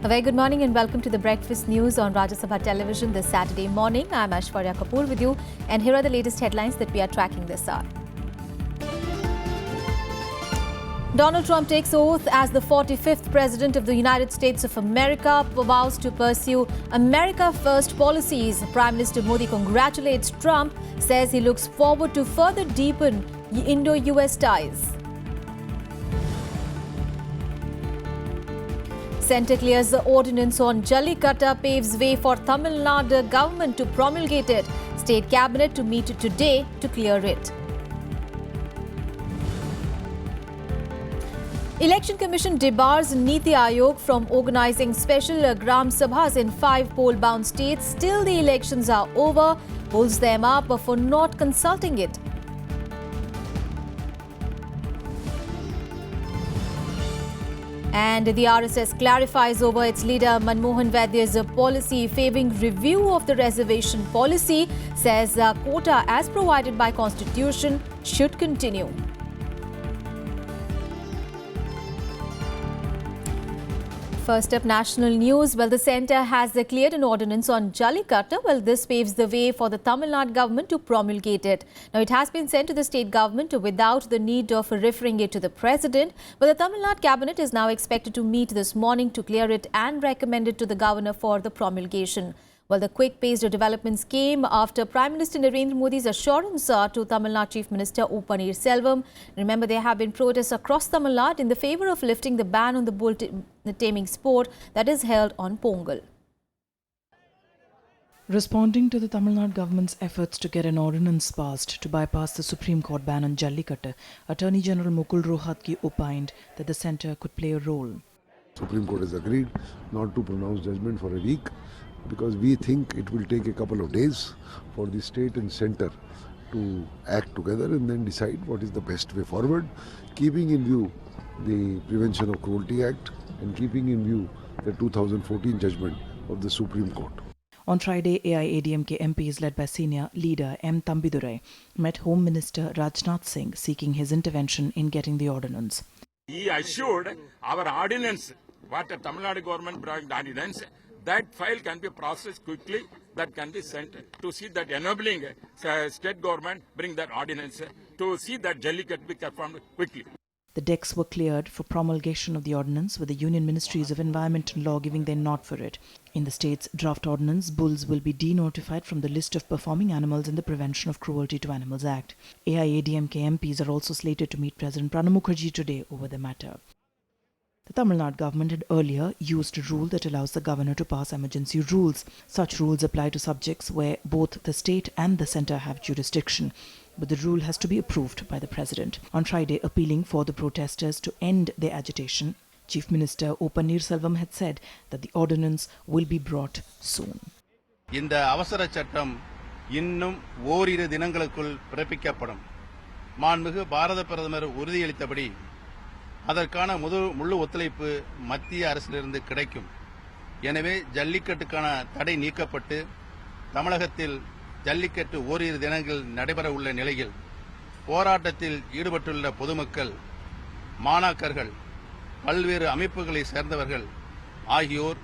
A very good morning and welcome to the Breakfast News on Rajya Sabha Television this Saturday morning. I'm Aishwarya Kapoor with you, and here are the latest headlines that we are tracking this hour. Donald Trump takes oath as the 45th President of the United States of America, vows to pursue America First policies. Prime Minister Modi congratulates Trump, says he looks forward to further deepen Indo-US ties. Centre clears the ordinance on Jallikattu, paves way for Tamil Nadu government to promulgate it. State Cabinet to meet today to clear it. Election Commission debars NITI Aayog from organising special gramsabhas in 5 poll-bound states. Still the elections are over, pulls them up for not consulting it. And the RSS clarifies over its leader Manmohan Vaidya's policy favouring review of the reservation policy, says quota as provided by Constitution should continue. First up, national news. Well, the centre has cleared an ordinance on Jallikattu. Well, this paves the way for the Tamil Nadu government to promulgate it. Now, it has been sent to the state government without the need of referring it to the president. But the Tamil Nadu cabinet is now expected to meet this morning to clear it and recommend it to the governor for the promulgation. Well, the quick-paced developments came after Prime Minister Narendra Modi's assurance to Tamil Nadu Chief Minister O. Selvam. Remember, there have been protests across Tamil Nadu in the favour of lifting the ban on the bull taming sport that is held on Pongal. Responding to the Tamil Nadu government's efforts to get an ordinance passed to bypass the Supreme Court ban on Jallikattu, Attorney General Mukul Rohatgi opined that the centre could play a role. Supreme Court has agreed not to pronounce judgment for a week, because we think it will take a couple of days for the state and centre to act together and then decide what is the best way forward, keeping in view the Prevention of Cruelty Act and keeping in view the 2014 judgment of the Supreme Court. On Friday, AIADMK MPs led by senior leader M. Thambidurai met Home Minister Rajnath Singh seeking his intervention in getting the ordinance. He assured our ordinance, what the Tamil Nadu government brought ordinance, that file can be processed quickly, that can be sent to see that enabling state government bring that ordinance to see that Jallikattu be performed quickly. The decks were cleared for promulgation of the ordinance, with the Union Ministries of Environment and Law giving their nod for it. In the state's draft ordinance, bulls will be denotified from the list of performing animals in the Prevention of Cruelty to Animals Act. AIADMK MPs are also slated to meet President Pranab Mukherjee today over the matter. The Tamil Nadu government had earlier used a rule that allows the governor to pass emergency rules. Such rules apply to subjects where both the state and the centre have jurisdiction, but the rule has to be approved by the president. On Friday, appealing for the protesters to end their agitation, Chief Minister O. Selvam had said that the ordinance will be brought soon. இந்த அவசர சட்டம் இன்னும் ஓரிரு தினங்களுக்குள் பிறப்பிக்கப்படும். மாண்புமிகு பாரத பிரதமர் உறுதியளித்தபடி அதற்கான முழு ஒத்துழைப்பு மத்திய அரசிலிருந்து கிடைக்கும். எனவே ஜல்லிக்கட்டுக்கான தடை நீக்கப்பட்டு தமிழகத்தில் ஜல்லிக்கட்டு ஓரிரு தினங்கள் நடைபெற உள்ள நிலையில் போராட்டத்தில் ஈடுபட்டுள்ள பொதுமக்கள், மாணாக்கர்கள், பல்வேறு அமைப்புகளை சேர்ந்தவர்கள் ஆகியோர்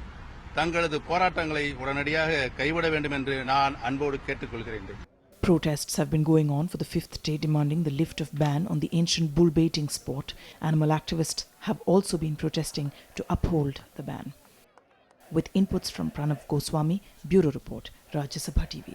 தங்களது போராட்டங்களை உடனடியாக கைவிட வேண்டும் என்று நான் அன்போடு கேட்டுக்கொள்கிறேன். Protests have been going on for the 5th day demanding the lift of ban on the ancient bull baiting sport. Animal activists have also been protesting to uphold the ban. With inputs from Pranav Goswami, Bureau Report, Rajya Sabha TV.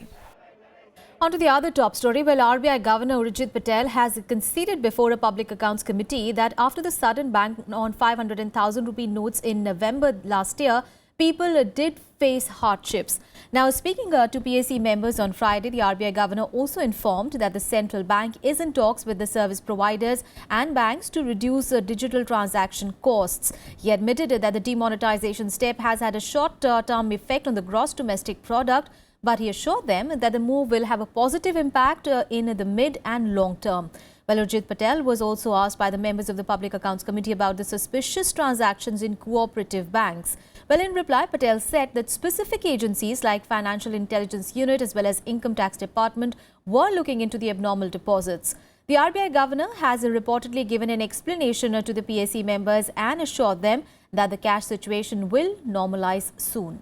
On to the other top story. Well, RBI Governor Urjit Patel has conceded before a Public Accounts Committee that after the sudden ban on 500,000 rupee notes in November last year, people did face hardships. Now, speaking to PAC members on Friday, the RBI governor also informed that the central bank is in talks with the service providers and banks to reduce digital transaction costs. He admitted that the demonetization step has had a short-term effect on the gross domestic product, but he assured them that the move will have a positive impact in the mid and long term. Well, Urjit Patel was also asked by the members of the Public Accounts Committee about the suspicious transactions in cooperative banks. Well, in reply, Patel said that specific agencies like Financial Intelligence Unit as well as Income Tax Department were looking into the abnormal deposits. The RBI governor has reportedly given an explanation to the PAC members and assured them that the cash situation will normalize soon.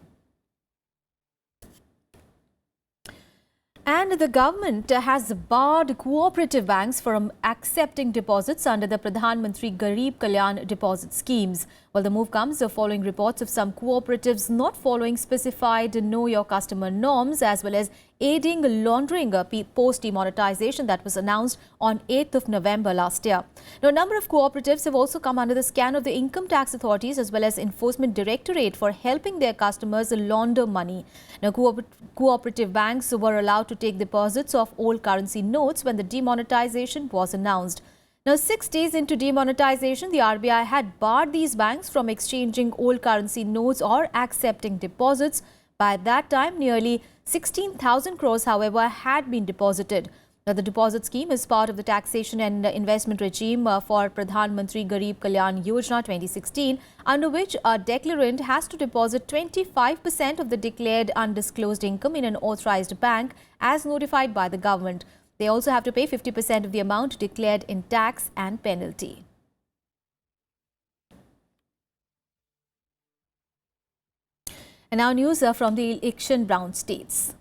And the government has barred cooperative banks from accepting deposits under the Pradhan Mantri Garib Kalyan deposit schemes. Well, the move comes following reports of some cooperatives not following specified know your customer norms as well as aiding laundering post demonetization that was announced on 8th of November last year. Now, a number of cooperatives have also come under the scan of the income tax authorities as well as enforcement directorate for helping their customers launder money. Now, cooperative banks were allowed to take deposits of old currency notes when the demonetization was announced. Now, 6 days into demonetization, the RBI had barred these banks from exchanging old currency notes or accepting deposits. By that time, nearly 16,000 crores, however, had been deposited. Now, the deposit scheme is part of the taxation and investment regime for Pradhan Mantri Garib Kalyan Yojana 2016, under which a declarant has to deposit 25% of the declared undisclosed income in an authorized bank as notified by the government. They also have to pay 50% of the amount declared in tax and penalty. And now news from the election-bound states.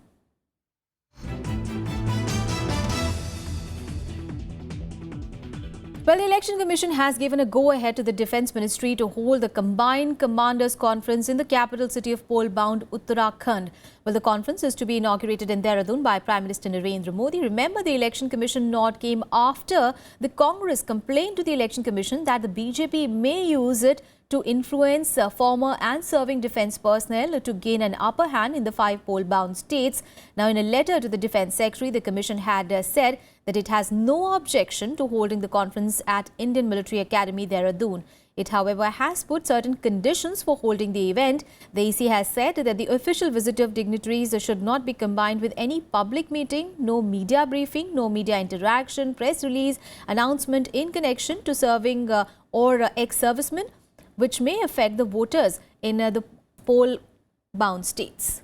Well, the Election Commission has given a go-ahead to the Defence Ministry to hold the Combined Commanders Conference in the capital city of pole-bound Uttarakhand. Well, the conference is to be inaugurated in Dehradun by Prime Minister Narendra Modi. Remember, the Election Commission nod came after the Congress complained to the Election Commission that the BJP may use it to influence former and serving defence personnel to gain an upper hand in the 5 poll-bound states. Now, in a letter to the Defence Secretary, the Commission had said that it has no objection to holding the conference at Indian Military Academy, Dehradun. It, however, has put certain conditions for holding the event. The EC has said that the official visit of dignitaries should not be combined with any public meeting, no media briefing, no media interaction, press release, announcement in connection to serving or ex-servicemen, which may affect the voters in the poll-bound states.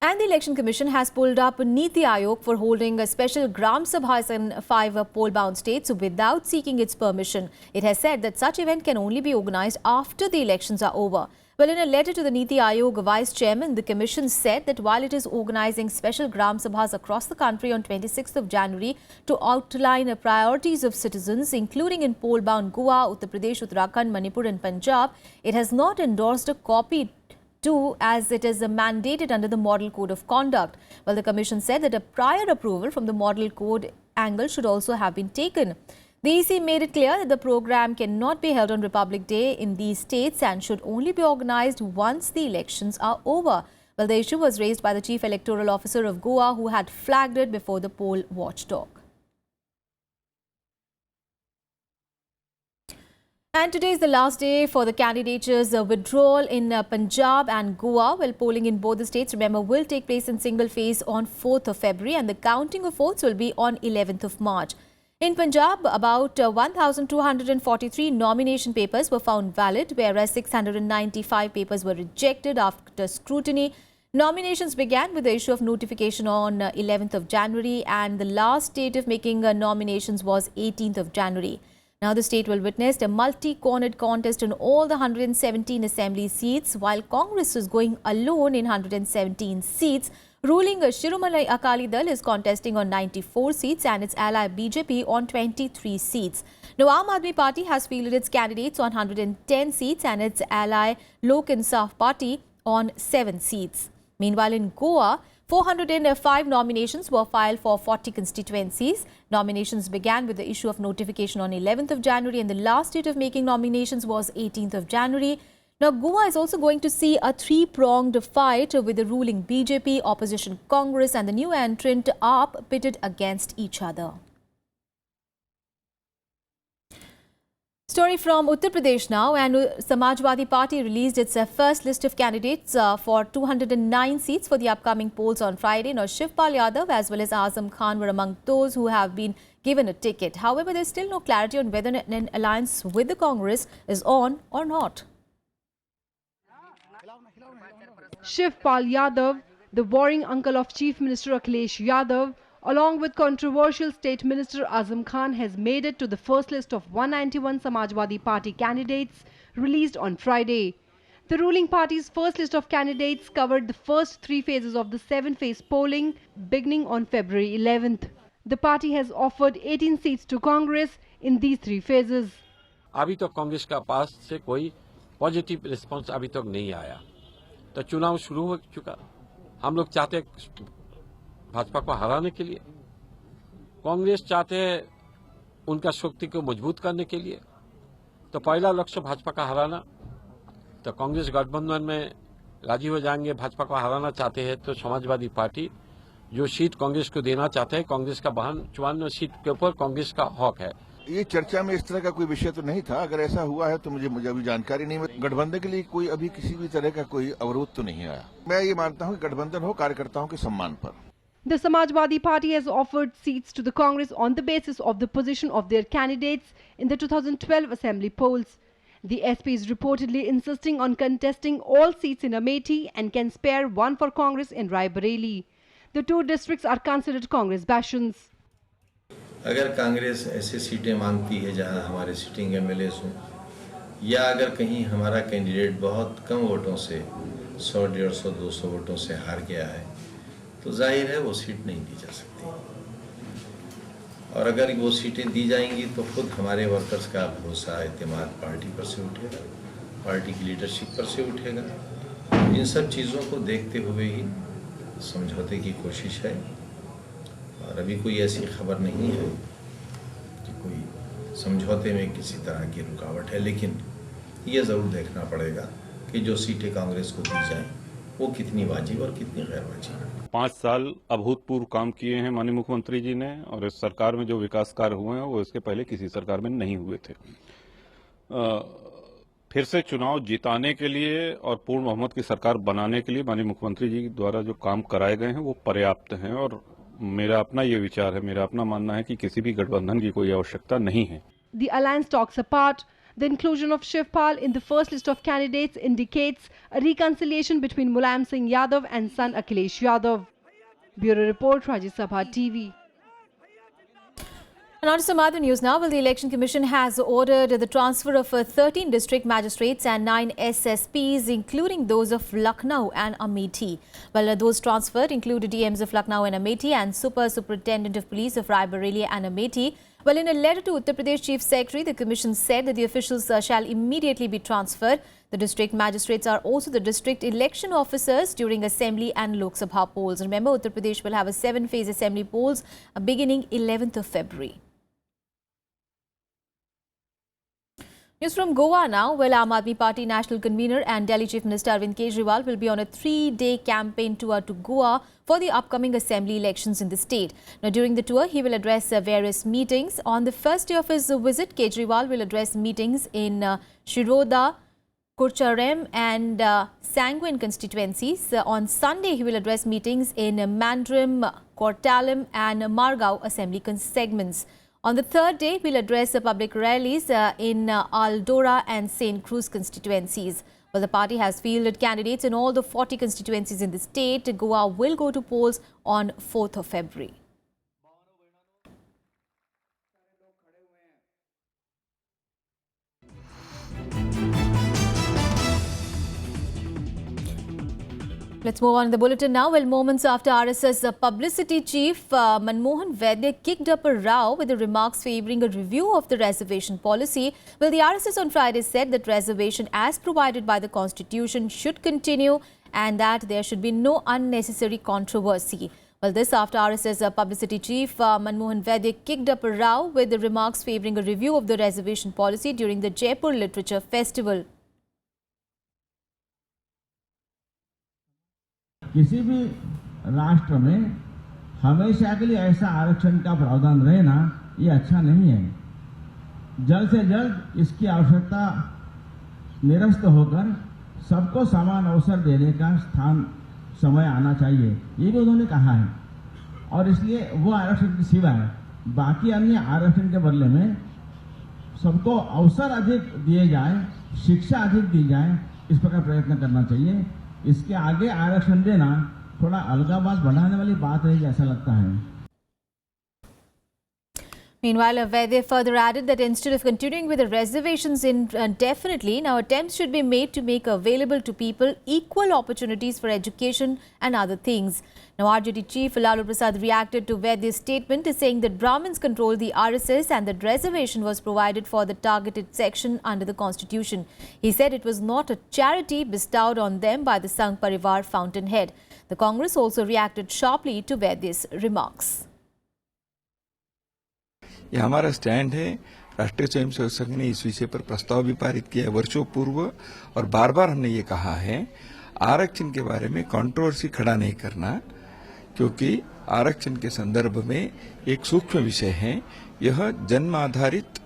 And the Election Commission has pulled up NITI Aayog for holding a special gramsabhas in 5 poll-bound states without seeking its permission. It has said that such event can only be organized after the elections are over. Well, in a letter to the NITI Aayog Vice Chairman, the Commission said that while it is organizing special gramsabhas across the country on 26th of January to outline the priorities of citizens, including in poll-bound Goa, Uttar Pradesh, Uttarakhand, Manipur and Punjab, it has not endorsed a copy as it is mandated under the Model Code of Conduct. Well, the Commission said that a prior approval from the Model Code angle should also have been taken. The EC made it clear that the program cannot be held on Republic Day in these states and should only be organized once the elections are over. Well, the issue was raised by the Chief Electoral Officer of Goa, who had flagged it before the poll watchdog. And today is the last day for the candidatures' withdrawal in Punjab and Goa. Well, polling in both the states, remember, will take place in single phase on 4th of February and the counting of votes will be on 11th of March. In Punjab, about 1,243 nomination papers were found valid, whereas 695 papers were rejected after scrutiny. Nominations began with the issue of notification on 11th of January and the last date of making nominations was 18th of January. Now, the state will witness a multi-cornered contest in all the 117 assembly seats, while Congress is going alone in 117 seats. Ruling Shiromani Akali Dal is contesting on 94 seats and its ally BJP on 23 seats. Now, Aam Aadmi Party has fielded its candidates on 110 seats and its ally Lok Insaf Party on 7 seats. Meanwhile, in Goa, 405 nominations were filed for 40 constituencies. Nominations began with the issue of notification on 11th of January and the last date of making nominations was 18th of January. Now, Goa is also going to see a three-pronged fight with the ruling BJP, opposition Congress and the new entrant AAP pitted against each other. Story from Uttar Pradesh now, and Samajwadi Party released its first list of candidates for 209 seats for the upcoming polls on Friday. Now, Shivpal Yadav as well as Azam Khan were among those who have been given a ticket. However, there is still no clarity on whether an alliance with the Congress is on or not. Shivpal Yadav, the warring uncle of Chief Minister Akhilesh Yadav, along with controversial State Minister Azam Khan, has made it to the first list of 191 Samajwadi Party candidates released on Friday. The ruling party's first list of candidates covered the first 3 phases of the 7-phase polling beginning on February 11th. The party has offered 18 seats to Congress in these 3 phases. अभी तो कांग्रेस का पास से कोई positive response अभी तक नहीं आया, तो चुनाव शुरू हो चुका। हम लोग चाहते भाजपा को हराने के लिए, कांग्रेस चाहते हैं उनका शक्ति को मजबूत करने के लिए। तो पहला लक्ष्य भाजपा का हराना, तो कांग्रेस गठबंधन में राजी हो जाएंगे। भाजपा को हराना चाहते हैं तो समाजवादी पार्टी जो सीट कांग्रेस को देना चाहते हैं, कांग्रेस का 52 सीट के ऊपर कांग्रेस का हक है। ये चर्चा में इस तरह का कोई विषय तो नहीं था। अगर ऐसा हुआ है तो मुझे अभी जानकारी नहीं है। गठबंधन के लिए कोई अभी किसी भी तरह का कोई अवरोध तो नहीं आया। मैं ये मानता हूँ कि गठबंधन हो कार्यकर्ताओं के सम्मान पर। The Samajwadi Party has offered seats to the Congress on the basis of the position of their candidates in the 2012 assembly polls. The SP is reportedly insisting on contesting all seats in Amethi and can spare one for Congress in Raebareli. The 2 districts are considered Congress bastions. अगर कांग्रेस ऐसे सीटें मांगती है जहां हमारे sitting MLA हों, या अगर कहीं हमारा कैंडिडेट बहुत कम वोटों से 100, 150, 200 वोटों से हार गया है, तो जाहिर है वो सीट नहीं दी जा सकती। और अगर वो सीटें दी जाएंगी तो खुद हमारे वर्कर्स का भरोसा, एतमाद पार्टी पर से उठेगा, पार्टी की लीडरशिप पर से उठेगा। इन सब चीज़ों को देखते हुए ही समझौते की कोशिश है। और अभी कोई ऐसी खबर नहीं है कि कोई समझौते में किसी तरह की रुकावट है, लेकिन ये ज़रूर देखना पड़ेगा कि जो सीटें कांग्रेस को दी जाएं वो कितनी वाजिब और कितनी गैर वाजिब। 5 साल अभूतपूर्व काम किए हैं माननीय मुख्यमंत्री जी ने, और इस सरकार में जो विकास कार्य हुए हैं वो इसके पहले किसी सरकार में नहीं हुए थे। फिर से चुनाव जिताने के लिए और पूर्ण बहुमत की सरकार बनाने के लिए माननीय मुख्यमंत्री जी द्वारा जो काम कराए गए हैं वो पर्याप्त हैं। और मेरा अपना ये विचार है, मेरा अपना मानना है कि किसी भी गठबंधन की कोई आवश्यकता नहीं है। The alliance talks apart. The inclusion of Shivpal in the first list of candidates indicates a reconciliation between Mulayam Singh Yadav and son Akhilesh Yadav. Bureau Report, Rajya Sabha TV. And on to some other news now. Well, the Election Commission has ordered the transfer of 13 district magistrates and 9 SSPs, including those of Lucknow and Amethi. Well, those transferred include DMs of Lucknow and Amethi and Superintendent of Police of Raebareli and Amethi. Well, in a letter to Uttar Pradesh Chief Secretary, the Commission said that the officials shall immediately be transferred. The district magistrates are also the district election officers during Assembly and Lok Sabha polls. Remember, Uttar Pradesh will have a 7-phase Assembly polls beginning 11th of February. News from Goa now. Well, Aam Aadmi Party National Convener and Delhi Chief Minister Arvind Kejriwal will be on a 3-day campaign tour to Goa for the upcoming assembly elections in the state. Now, during the tour, he will address various meetings. On the first day of his visit, Kejriwal will address meetings in Shiroda, Kurcharem and Sanguine constituencies. On Sunday, he will address meetings in Mandrim, Kortalam and Margao assembly segments. On the third day, we'll address public rallies in Aldora and St. Cruz constituencies. Well, the party has fielded candidates in all the 40 constituencies in the state. Goa will go to polls on 4th of February. Let's move on to the bulletin now. Well, moments after RSS publicity chief Manmohan Vaidya kicked up a row with the remarks favouring a review of the reservation policy. Well, the RSS on Friday said that reservation as provided by the Constitution should continue and that there should be no unnecessary controversy. Well, this after RSS publicity chief Manmohan Vaidya kicked up a row with the remarks favouring a review of the reservation policy during the Jaipur Literature Festival. किसी भी राष्ट्र में हमेशा के लिए ऐसा आरक्षण का प्रावधान रहे ना, ये अच्छा नहीं है। जल्द से जल्द इसकी आवश्यकता निरस्त होकर सबको समान अवसर देने का समय आना चाहिए, ये भी उन्होंने कहा है। और इसलिए वो आरक्षण के सिवाय बाकी अन्य आरक्षण के बदले में सबको अवसर अधिक दिए जाए, शिक्षा अधिक दी जाए, इस प्रकार प्रयत्न करना चाहिए। इसके आगे आरक्षण देना थोड़ा अलगाववाद बढ़ाने वाली बात है, ऐसा लगता है। Meanwhile, Vaidya further added that instead of continuing with the reservations indefinitely, now attempts should be made to make available to people equal opportunities for education and other things. Now, RJD Chief Lalu Prasad reacted to Vaidya's statement, saying that Brahmins control the RSS and that reservation was provided for the targeted section under the constitution. He said it was not a charity bestowed on them by the Sangh Parivar fountainhead. The Congress also reacted sharply to Vaidya's remarks. यह हमारा stand है। राष्ट्रीय स्वयंसेवक संघ ने इस विषय पर प्रस्ताव भी पारित किया है वर्षों पूर्व, और बार बार हमने ये कहा है आरक्षण के बारे में कंट्रोवर्सी खड़ा नहीं करना, क्योंकि आरक्षण के संदर्भ में एक सूक्ष्म विषय है। यह जन्म आधारित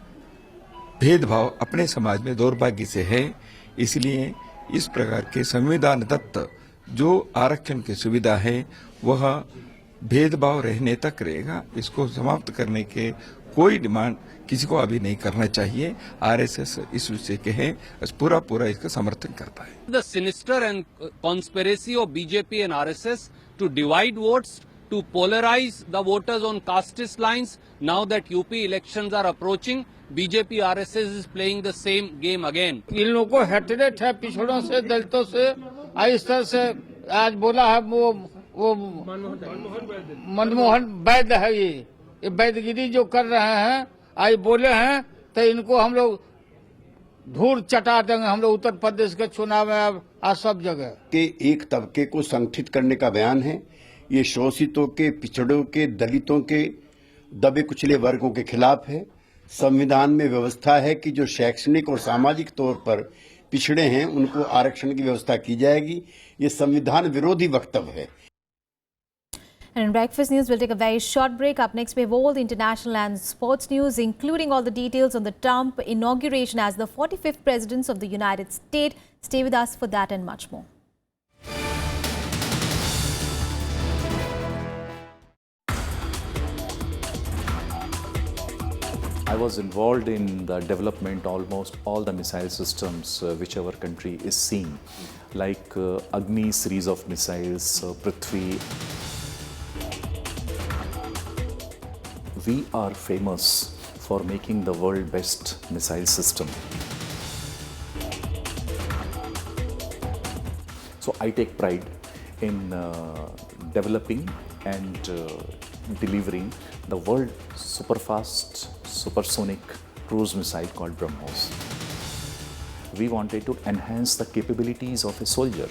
भेदभाव अपने समाज में दौर्भाग्य से है। इसलिए इस प्रकार के संविधान दत्त जो आरक्षण की सुविधा है वह भेदभाव रहने तक रहेगा। इसको समाप्त करने के कोई डिमांड किसी को अभी नहीं करना चाहिए। आरएसएस इस विषय के है, पूरा इसका समर्थन करता है। The sinister and conspiracy of BJP and RSS to divide votes, to polarize the voters on casteist lines. Now that UP elections are approaching, BJP RSS is playing the same game again. इन लोगों को hatred है पिछड़ों से, दलितों से। इस तरह से आज बोला है वो मनमोहन वैद्य है। ये वैद्यगिरी जो कर रहे हैं, आज बोले हैं तो इनको हम लोग धूल चटा देंगे। हम लोग उत्तर प्रदेश के चुनाव में आज सब जगह के एक तबके को संगठित करने का बयान है। ये शोषितों के, पिछड़ों के, दलितों के, दबे कुचले वर्गों के खिलाफ है। संविधान में व्यवस्था है कि जो शैक्षणिक और सामाजिक तौर पर पिछड़े हैं उनको आरक्षण की व्यवस्था की जाएगी। ये संविधान विरोधी वक्तव्य है। And in Breakfast News, we'll take a very short break. Up next, we have all the international and sports news, including all the details on the Trump inauguration as the 45th President of the United States. Stay with us for that and much more. I was involved in the development almost all the missile systems which our country is seeing, like Agni series of missiles, Prithvi. We are famous for making the world best missile system. So I take pride in developing and delivering the world superfast supersonic cruise missile called BrahMos. We wanted to enhance the capabilities of a soldier.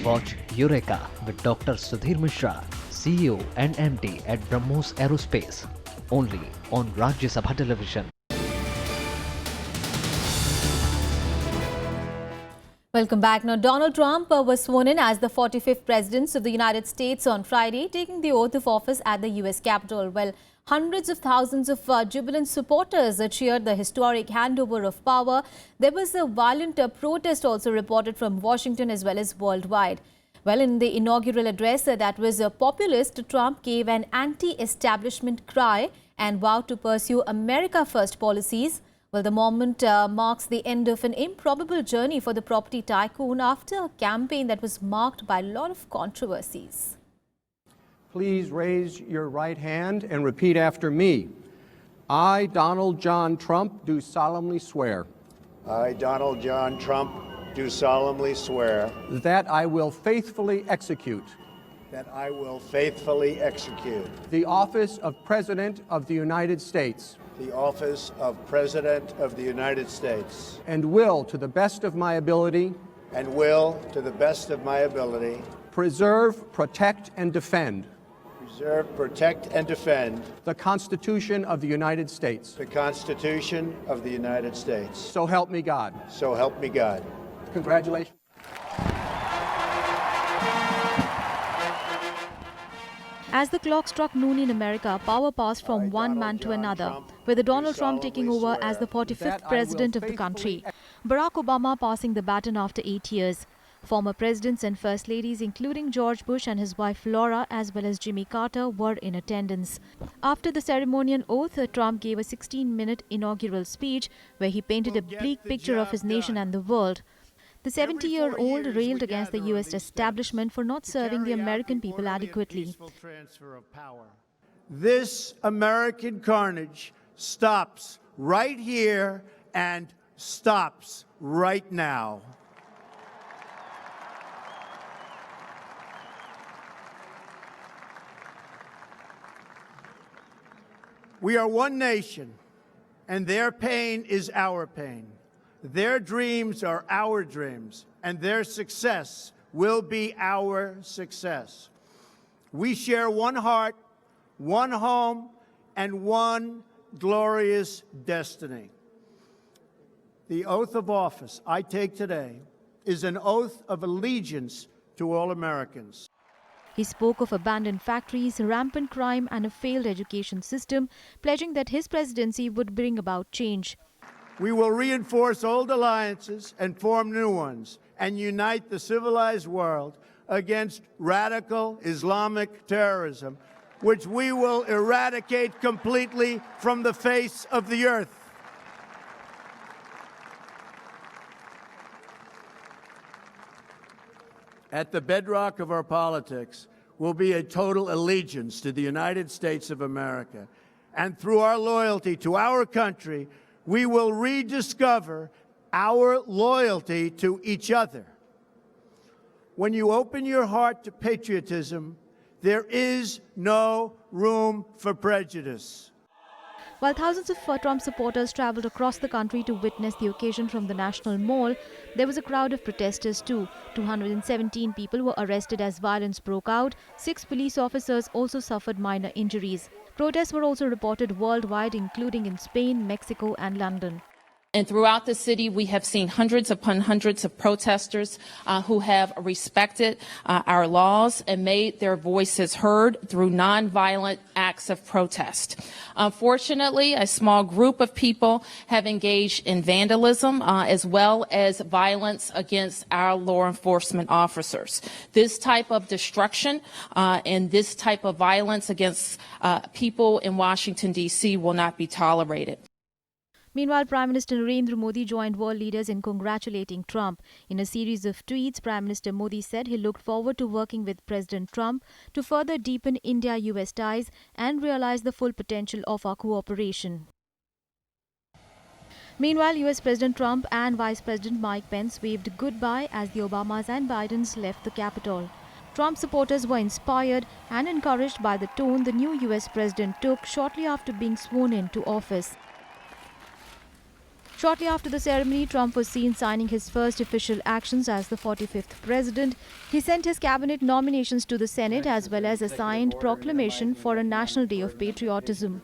Watch Eureka with Dr. Sudhir Mishra, CEO and MD at BrahMos Aerospace, only on Rajya Sabha Television. Welcome back. Now, Donald Trump was sworn in as the 45th President of the United States on Friday, taking the oath of office at the US Capitol. Well, hundreds of thousands of jubilant supporters cheered the historic handover of power. There was a violent protest also reported from Washington as well as worldwide. Well, in the inaugural address that was populist, Trump gave an anti-establishment cry and vowed to pursue America First policies. Well, the moment marks the end of an improbable journey for the property tycoon after a campaign that was marked by a lot of controversies. Please raise your right hand and repeat after me. I, Donald John Trump, do solemnly swear. I, Donald John Trump, do solemnly swear. That I will faithfully execute. That I will faithfully execute. The office of President of the United States. The office of President of the United States. And will, to the best of my ability. And will, to the best of my ability. Preserve, protect, and defend. Preserve, protect, and defend. The Constitution of the United States. The Constitution of the United States. So help me God. So help me God. Congratulations. As the clock struck noon in America, power passed from one man to another, with Donald Trump taking over as the 45th president of the country. Barack Obama passing the baton after 8 years. Former presidents and first ladies, including George Bush and his wife Laura, as well as Jimmy Carter, were in attendance. After the ceremonial oath, Trump gave a 16-minute inaugural speech where he painted a bleak picture of his nation and the world. The 70-year-old railed against the U.S. establishment for not serving the American people adequately. This American carnage stops right here and stops right now. We are one nation, and their pain is our pain. Their dreams are our dreams, and their success will be our success. We share one heart, one home, and one glorious destiny. The oath of office I take today is an oath of allegiance to all Americans. He spoke of abandoned factories, rampant crime and a failed education system, pledging that his presidency would bring about change. We will reinforce old alliances and form new ones and unite the civilized world against radical Islamic terrorism, which we will eradicate completely from the face of the earth. At the bedrock of our politics will be a total allegiance to the United States of America. And through our loyalty to our country, we will rediscover our loyalty to each other. When you open your heart to patriotism, there is no room for prejudice. While thousands of Trump supporters traveled across the country to witness the occasion from the National Mall, there was a crowd of protesters too. 217 people were arrested as violence broke out. 6 police officers also suffered minor injuries. Protests were also reported worldwide, including in Spain, Mexico and London. And throughout the city, we have seen hundreds upon hundreds of protesters who have respected our laws and made their voices heard through nonviolent acts of protest. Unfortunately, a small group of people have engaged in vandalism as well as violence against our law enforcement officers. This type of destruction and this type of violence against people in Washington, D.C. will not be tolerated. Meanwhile, Prime Minister Narendra Modi joined world leaders in congratulating Trump. In a series of tweets, Prime Minister Modi said he looked forward to working with President Trump to further deepen India-US ties and realize the full potential of our cooperation. Meanwhile, US President Trump and Vice President Mike Pence waved goodbye as the Obamas and Bidens left the Capitol. Trump supporters were inspired and encouraged by the tone the new US President took shortly after being sworn into office. Shortly after the ceremony, Trump was seen signing his first official actions as the 45th president. He sent his cabinet nominations to the Senate as well as a signed proclamation for a National Day of Patriotism.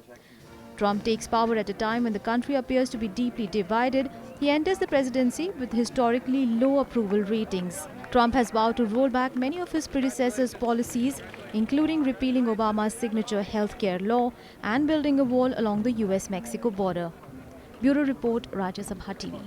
Trump takes power at a time when the country appears to be deeply divided. He enters the presidency with historically low approval ratings. Trump has vowed to roll back many of his predecessors' policies, including repealing Obama's signature healthcare law and building a wall along the US-Mexico border. Bureau Report, Rajya Sabha TV.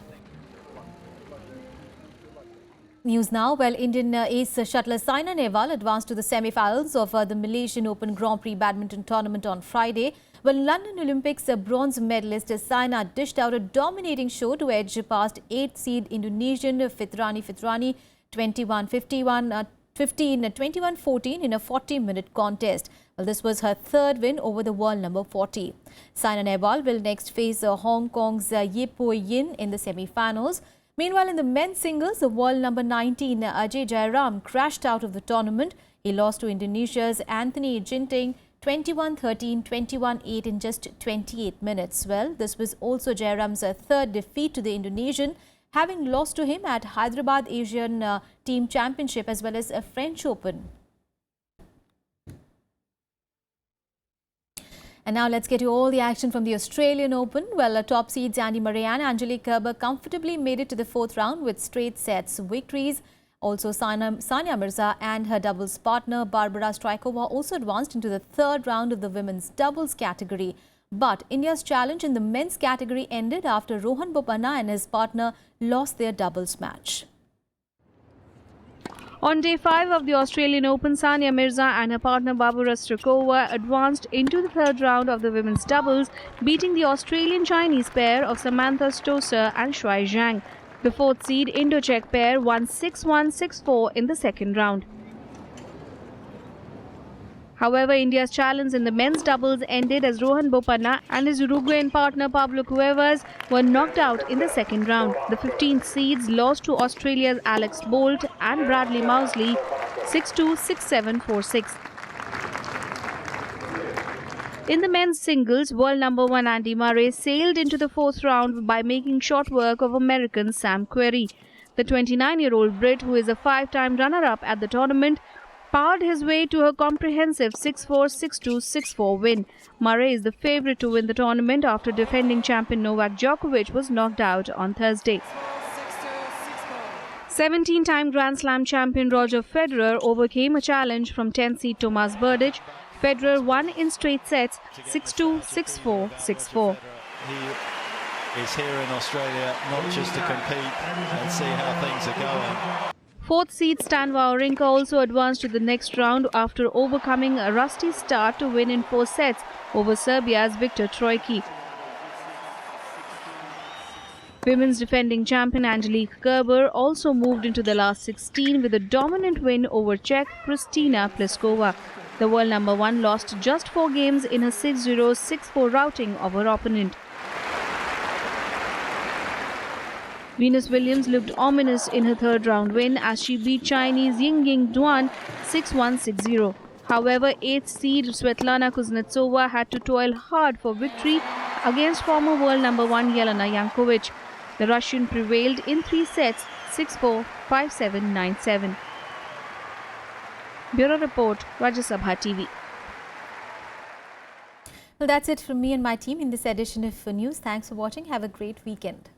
News now. Well, Indian ace shuttler Saina Nehwal advanced to the semi-finals of the Malaysian Open Grand Prix badminton tournament on Friday. Well, London Olympics bronze medalist Saina dished out a dominating show to edge past 8th seed Indonesian Fitrani 21-15, 21-14 in a 40-minute contest. Well, this was her third win over the world number 40. Saina Nehwal will next face Hong Kong's Ye Po Yin in the semi-finals. Meanwhile, in the men's singles, the world number 19 Ajay Jairam crashed out of the tournament. He lost to Indonesia's Anthony Ginting 21-13, 21-8 in just 28 minutes. Well, this was also Jairam's third defeat to the Indonesian, having lost to him at Hyderabad Asian Team Championship as well as a French Open. And now let's get to all the action from the Australian Open. Well, top seeds Andy Murray and Angelique Kerber comfortably made it to the 4th round with straight sets victories. Also, Sania Mirza and her doubles partner Barbara Strykova also advanced into the 3rd round of the women's doubles category. But India's challenge in the men's category ended after Rohan Bopanna and his partner lost their doubles match. On day 5 of the Australian Open, Sania Mirza and her partner Barbara Strykova advanced into the 3rd round of the women's doubles, beating the Australian-Chinese pair of Samantha Stosur and Shuai Zhang. The 4th seed Indo-Czech pair won 6-1, 6-4 in the 2nd round. However, India's challenge in the men's doubles ended as Rohan Bopanna and his Uruguayan partner Pablo Cuevas were knocked out in the second round. The 15th seeds lost to Australia's Alex Bolt and Bradley Mousley 6-2, 6-7, 4-6. In the men's singles, world number 1 Andy Murray sailed into the fourth round by making short work of American Sam Querrey. The 29-year-old Brit, who is a 5-time runner-up at the tournament, powered his way to a comprehensive 6-4, 6-2, 6-4 win. Murray is the favourite to win the tournament after defending champion Novak Djokovic was knocked out on Thursday. 17-time Grand Slam champion Roger Federer overcame a challenge from 10th seed Tomas Berdych. Federer won in straight sets 6-2, 6-4, 6-4. He is here in Australia not just to compete and see how things are going. Fourth seed Stan Wawrinka also advanced to the next round after overcoming a rusty start to win in 4 sets over Serbia's Viktor Troicki. Women's defending champion Angelique Kerber also moved into the last 16 with a dominant win over Czech Kristina Pliskova. The world number 1 lost just 4 games in her 6-0, 6-4 routing of her opponent. Venus Williams looked ominous in her third round win as she beat Chinese Yingying Duan 6-1, 6-0. However, 8th seed Svetlana Kuznetsova had to toil hard for victory against former world number 1 Yelena Yankovic. The Russian prevailed in 3 sets 6-4, 5-7, 9-7. Bureau Report, Rajya Sabha TV. Well, that's it from me and my team in this edition of News. Thanks for watching. Have a great weekend.